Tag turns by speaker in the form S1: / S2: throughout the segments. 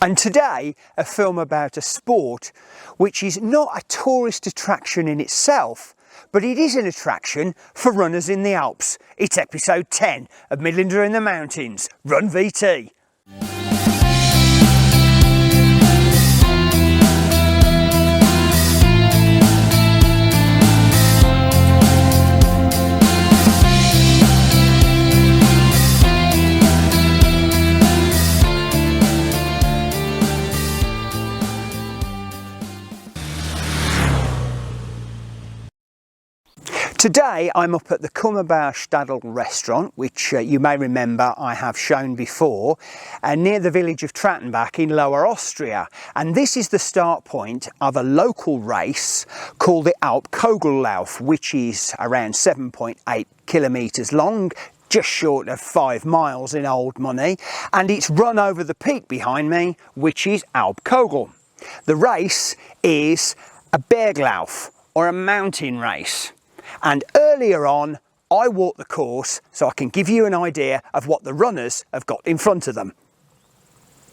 S1: And today, a film about a sport which is not a tourist attraction in itself, but it is an attraction for runners in the Alps. It's episode 10 of Midlander in the Mountains, Run VT. Today I'm up at the Heidbauer restaurant, which you may remember I have shown before, near the village of Trattenbach in Lower Austria. And this is the start point of a local race called the Alpkogellauf, which is around 7.8 kilometres long, just short of 5 miles in old money, and it's run over the peak behind me, which is Alpkogel. The race is a Berglauf, or a mountain race. And earlier on, I walked the course so I can give you an idea of what the runners have got in front of them.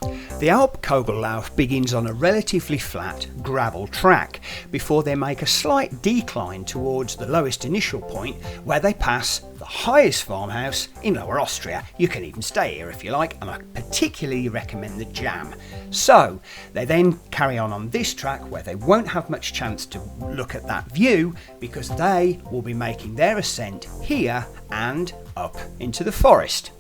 S1: The Alpkogellauf begins on a relatively flat gravel track before they make a slight decline towards the lowest initial point where they pass the highest farmhouse in Lower Austria. You can even stay here if you like, and I particularly recommend the jam. So they then carry on this track where they won't have much chance to look at that view because they will be making their ascent here and up into the forest.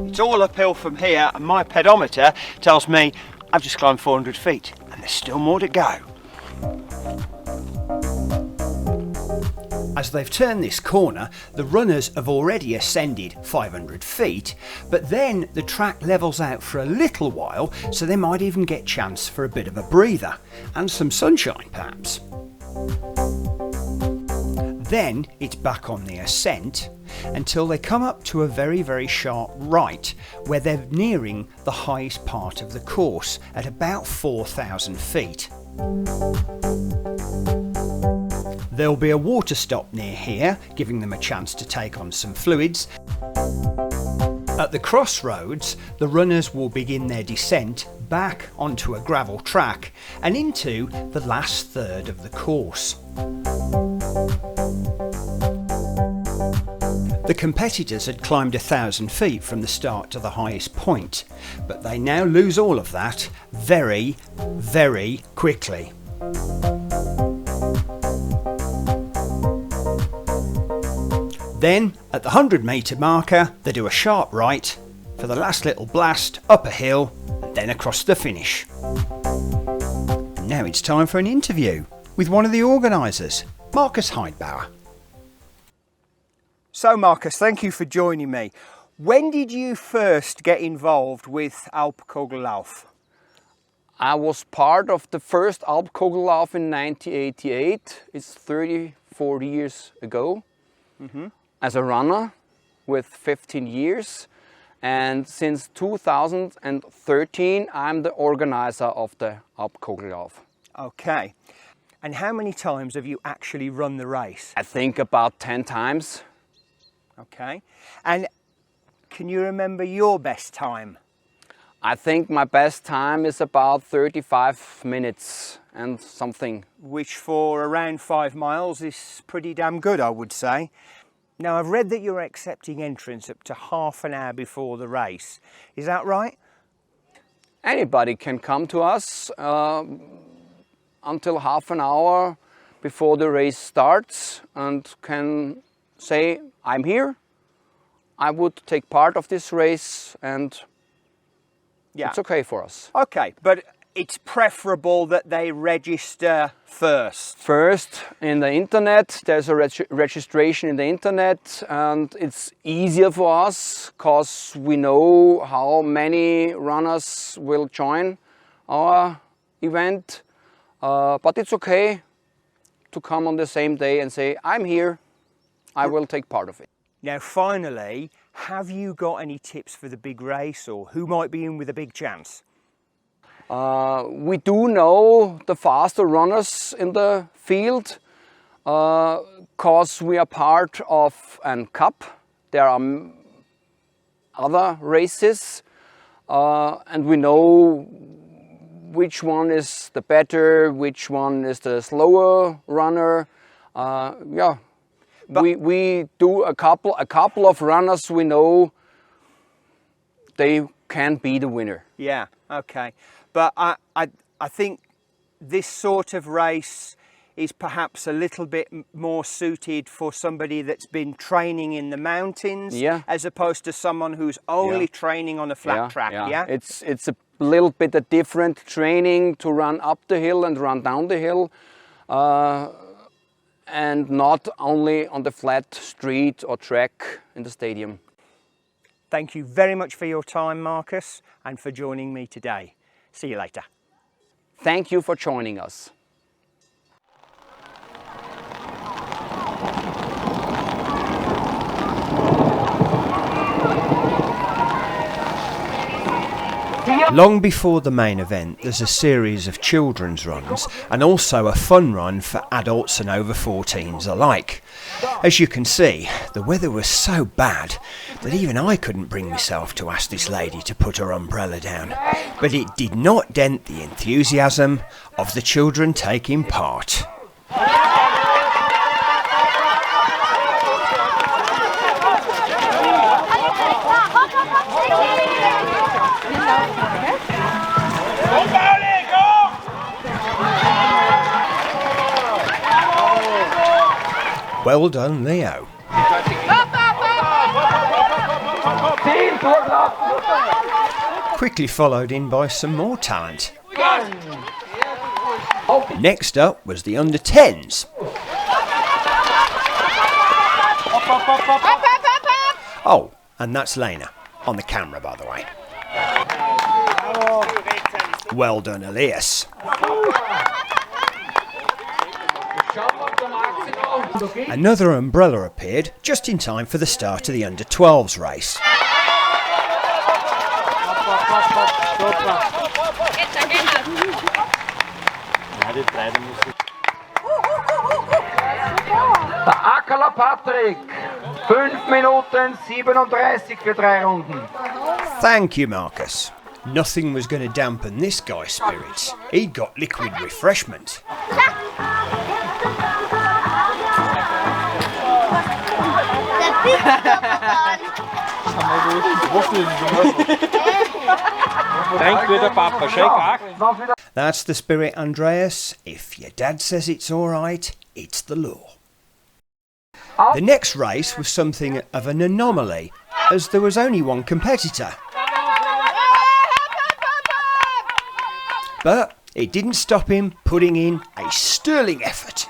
S1: It's all uphill from here, and my pedometer tells me I've just climbed 400 feet and there's still more to go. As they've turned this corner, the runners have already ascended 500 feet, but then the track levels out for a little while, so they might even get chance for a bit of a breather and some sunshine perhaps. Then it's back on the ascent until they come up to a very sharp right where they're nearing the highest part of the course at about 4,000 feet. There'll be a water stop near here, giving them a chance to take on some fluids. At the crossroads, the runners will begin their descent back onto a gravel track and into the last third of the course. The competitors had climbed 1,000 feet from the start to the highest point, but they now lose all of that very quickly. Then, at the 100-metre marker, they do a sharp right for the last little blast up a hill and then across the finish. And now it's time for an interview with one of the organisers, Marcus Heidbauer. So Marcus, thank you for joining me. When did you first get involved with Alpkogellauf?
S2: I was part of the first Alpkogellauf in 1988. It's 34 years ago. As a runner with 15 years. And since 2013, I'm the organizer of the Alpkogellauf.
S1: Okay. And how many times have you actually run the race?
S2: I think about 10 times.
S1: Okay. And can you remember your best time?
S2: I think my best time is about 35 minutes and something.
S1: Which for around 5 miles is pretty damn good, I would say. Now, I've read that you're accepting entrance up to half an hour before the race. Is that right?
S2: Anybody can come to us until half an hour before the race starts and can say, I'm here, I would take part of this race, and it's okay for us.
S1: Okay, but it's preferable that they register first.
S2: First in the internet, there's a registration in the internet, and it's easier for us because we know how many runners will join our event. But it's okay to come on the same day and say, I'm here, I will take part of it.
S1: Now finally, have you got any tips for the big race, or who might be in with a big chance?
S2: We do know the faster runners in the field because we are part of a cup. There are other races, and we know which one is the better, which one is the slower runner. Yeah, we do a couple of runners we know they can be the winner.
S1: Yeah, okay. But I think this sort of race is perhaps a little bit more suited for somebody that's been training in the mountains, as opposed to someone who's only training on a flat track. Yeah,
S2: it's a little bit a different training to run up the hill and run down the hill, and not only on the flat street or track in the stadium.
S1: Thank you very much for your time, Marcus, and for joining me today. See you later.
S2: Thank you for joining us.
S1: Long before the main event, there's a series of children's runs and also a fun run for adults and over 14s alike. As you can see, the weather was so bad that even I couldn't bring myself to ask this lady to put her umbrella down. But it did not dent the enthusiasm of the children taking part. Well done, Leo. Quickly followed in by some more talent. Next up was the under 10s. Oh, and that's Lena, on the camera by the way. Well done, Elias. Another umbrella appeared just in time for the start of the under 12s race.
S3: Patrick, 5 Minuten 37 für 3 Runden.
S1: Thank you, Marcus. Nothing was going to dampen this guy's spirits. He got liquid refreshment. That's the spirit, Andreas. If your dad says it's all right, it's the law. The next race was something of an anomaly, as there was only one competitor. But it didn't stop him putting in a sterling effort.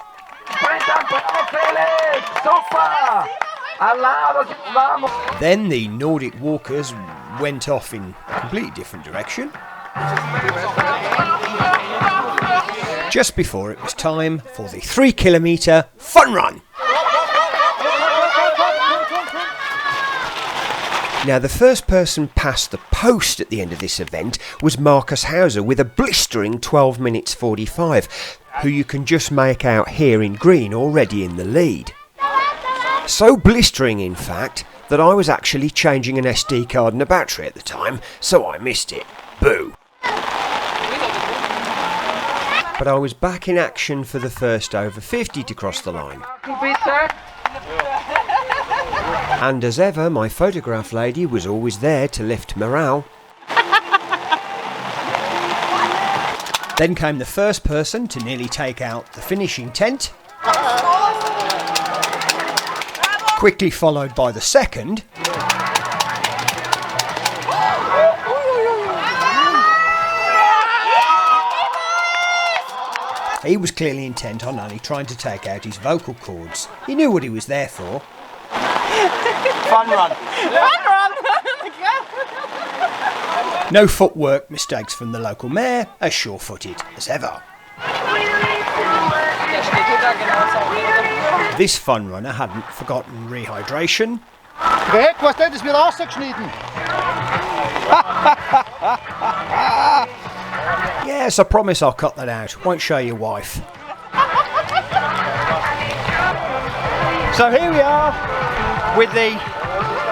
S1: Then the Nordic walkers went off in a completely different direction. Just before it was time for the 3 kilometre fun run. Now, the first person past the post at the end of this event was Marcus Hauser with a blistering 12 minutes 45, who you can just make out here in green already in the lead. So blistering, in fact, that I was actually changing an SD card and a battery at the time, so I missed it. Boo! But I was back in action for the first over 50 to cross the line. And as ever, my photograph lady was always there to lift morale. Then came the first person to nearly take out the finishing tent. Quickly followed by the second. He was clearly intent on only trying to take out his vocal cords. He knew what he was there for.
S3: Fun run.
S4: Fun run!
S1: No footwork mistakes from the local mare, as sure-footed as ever. This fun runner hadn't forgotten rehydration.
S4: Weg, was denn? Das wird rausgeschnitten.
S1: Yes, I promise I'll cut that out. Won't show your wife. So here we are with the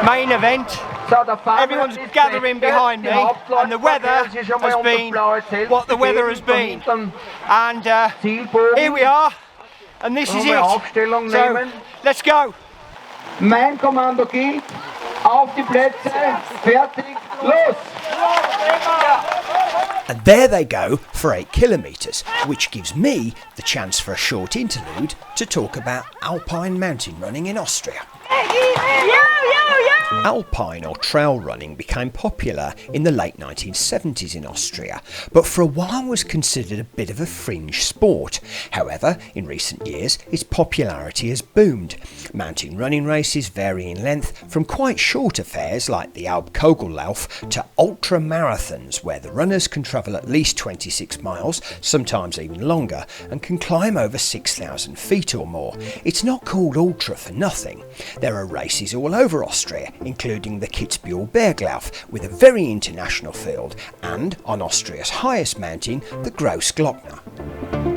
S1: main event Everyone's gathering behind me, and the weather has been what the weather has been. And here we are, and this is it. So, let's go.
S3: Mein Kommando gilt. Auf die Plätze. Fertig. Los!
S1: And there they go for 8 kilometres, which gives me the chance for a short interlude to talk about alpine mountain running in Austria. Alpine or trail running became popular in the late 1970s in Austria, but for a while was considered a bit of a fringe sport. However, in recent years, its popularity has boomed. Mountain running races vary in length from quite short affairs like the Alpkogellauf to ultra marathons, where the runners can travel at least 26 miles, sometimes even longer, and can climb over 6,000 feet or more. It's not called ultra for nothing. There are races all over Austria, including the Kitzbühel Berglauf, with a very international field, and on Austria's highest mountain, the Großglockner.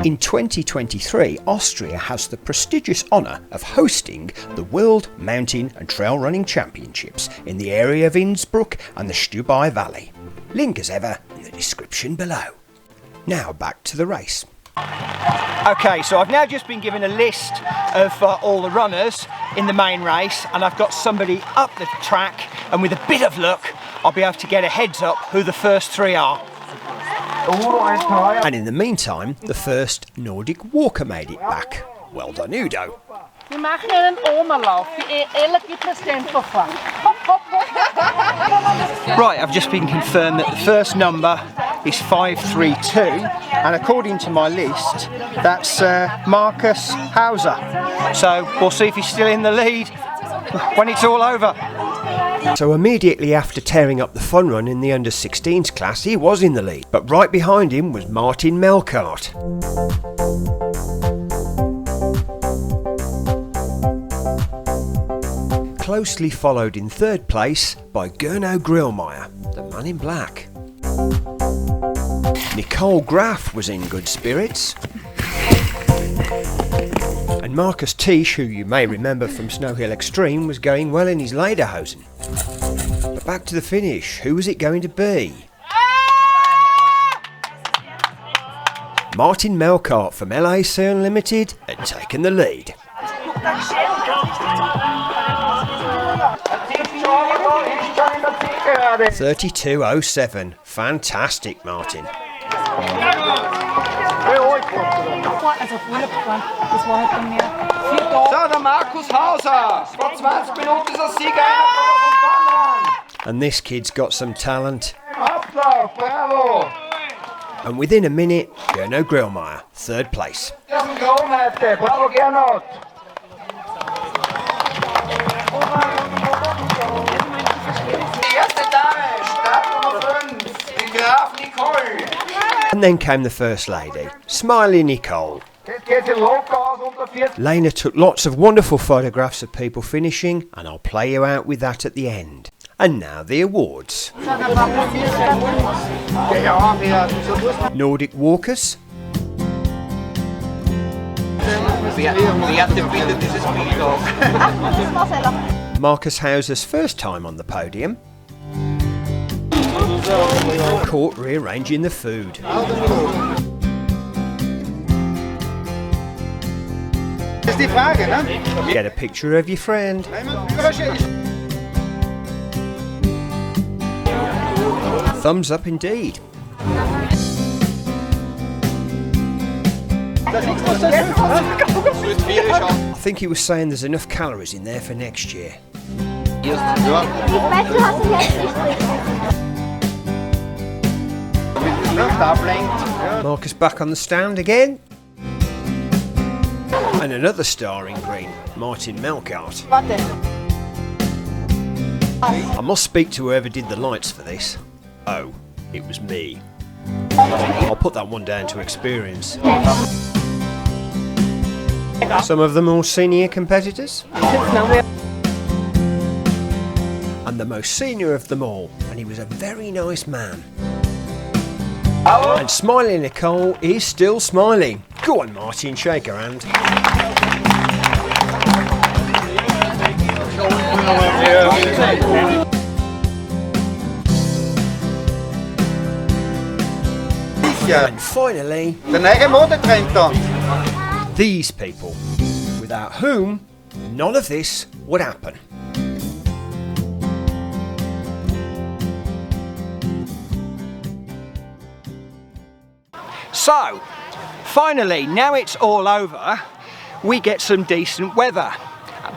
S1: In 2023, Austria has the prestigious honour of hosting the World Mountain and Trail Running Championships in the area of Innsbruck and the Stubai Valley. Link as ever in the description below. Now back to the race. Okay, so I've now just been given a list of all the runners in the main race, and I've got somebody up the track, and with a bit of luck I'll be able to get a heads up who the first 3 are. And in the meantime, the first Nordic walker made it back. Well done, Udo.
S5: Wir machen einen Oma-Lauf. Die Ella gibt das Tempo vor. Hopp, hopp, hopp.
S1: Right, I've just been confirmed that the first number is 532, and according to my list, that's Marcus Hauser. So we'll see if he's still in the lead when it's all over. So immediately after tearing up the fun run in the under-16s class, he was in the lead, but right behind him was Martin Melkart. Closely followed in third place by Gernot Grillmeyer, the man in black. Nicole Graf was in good spirits. And Marcus Tisch, who you may remember from Snow Hill Extreme, was going well in his lederhosen. But back to the finish, who was it going to be? Martin Melkart from LAC Unlimited had taken the lead. 32.07. Fantastic, Martin.
S3: So, der Markus Hauser. Vor 20 Minuten ist er Sieger.
S1: And this kid's got some talent.
S3: Applaus, bravo.
S1: And within a minute, Gernot Grillmeyer, third place.
S3: Bravo, Gernot.
S1: And then came the First Lady, Smiley Nicole. Lena took lots of wonderful photographs of people finishing, and I'll play you out with that at the end. And now the awards. Nordic Walkers. Marcus Hauser's first time on the podium. Caught rearranging the food. Get a picture of your friend. Thumbs up indeed. I think he was saying there's enough calories in there for next year. Marcus back on the stand again. And another star in green, Martin Melkart. I must speak to whoever did the lights for this. Oh, it was me. I'll put that one down to experience. Some of the more senior competitors. And the most senior of them all, and he was a very nice man. And Smiling Nicole is still smiling. Go on, Martin, shake her hand.
S4: ja.
S1: And finally,
S4: Der neue Modetrend dann.
S1: these people, without whom none of this would happen. So, finally, now it's all over, we get some decent weather.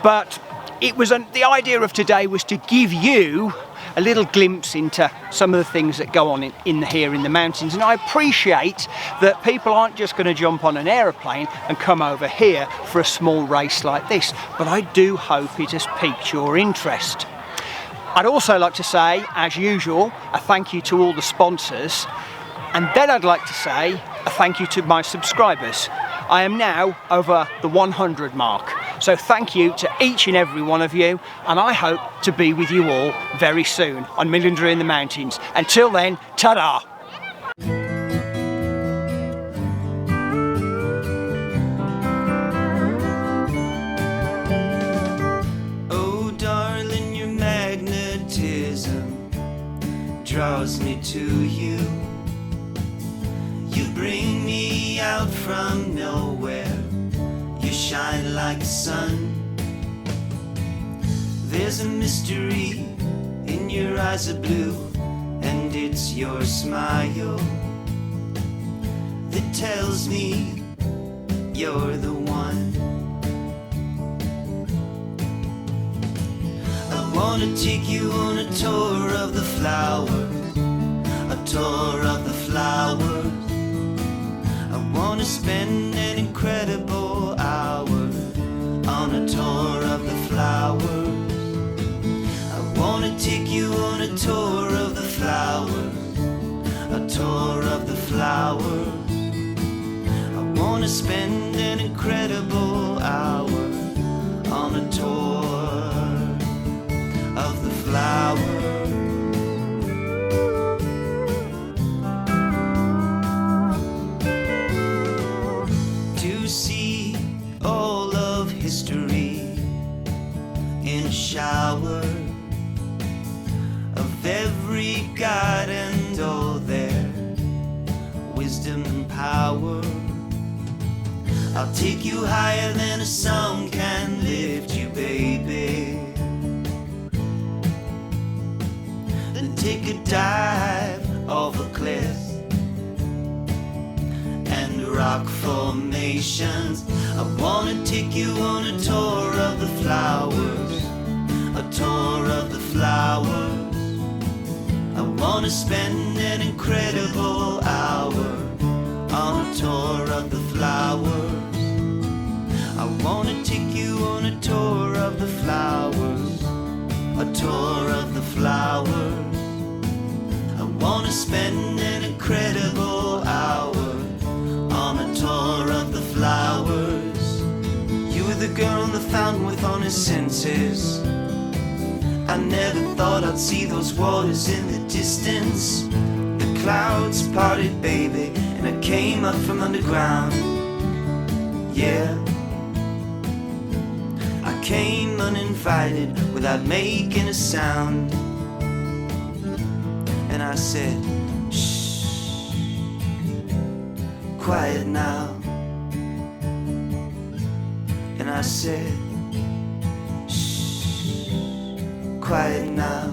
S1: But it was the idea of today was to give you a little glimpse into some of the things that go on here in the mountains, and I appreciate that people aren't just going to jump on an aeroplane and come over here for a small race like this, but I do hope it has piqued your interest. I'd also like to say, as usual, a thank you to all the sponsors, and then I'd like to say a thank you to my subscribers. I am now over the 100 mark. So thank you to each and every one of you, and I hope to be with you all very soon on Midlander in the Mountains. Until then, ta-da!
S6: Oh darling, your magnetism draws me to you. You bring me out from nowhere. You shine like the sun. There's a mystery in your eyes of blue, and it's your smile that tells me you're the one. I wanna take you on a tour of the flowers, a tour of the flowers. I wanna spend an incredible hour on a tour of the flowers. I wanna take you on a tour of the flowers, a tour of the flowers. I wanna spend an incredible hour on a tour of the flowers. See all of history in a shower of every god and all their wisdom and power. I'll take you higher than a song can lift you, baby. Then take a dive off a cliff and rock formations. I wanna take you on a tour of the flowers, a tour of the flowers. I wanna spend an incredible hour on a tour of the flowers. I wanna take you on a tour of the flowers, a tour of the flowers. I wanna spend an incredible hour on a tour of the flowers. You were the girl in the fountain with honest senses. I never thought I'd see those waters in the distance. The clouds parted, baby, and I came up from underground. Yeah, I came uninvited without making a sound. And I said, shh, quiet now. And I said, shh, quiet now.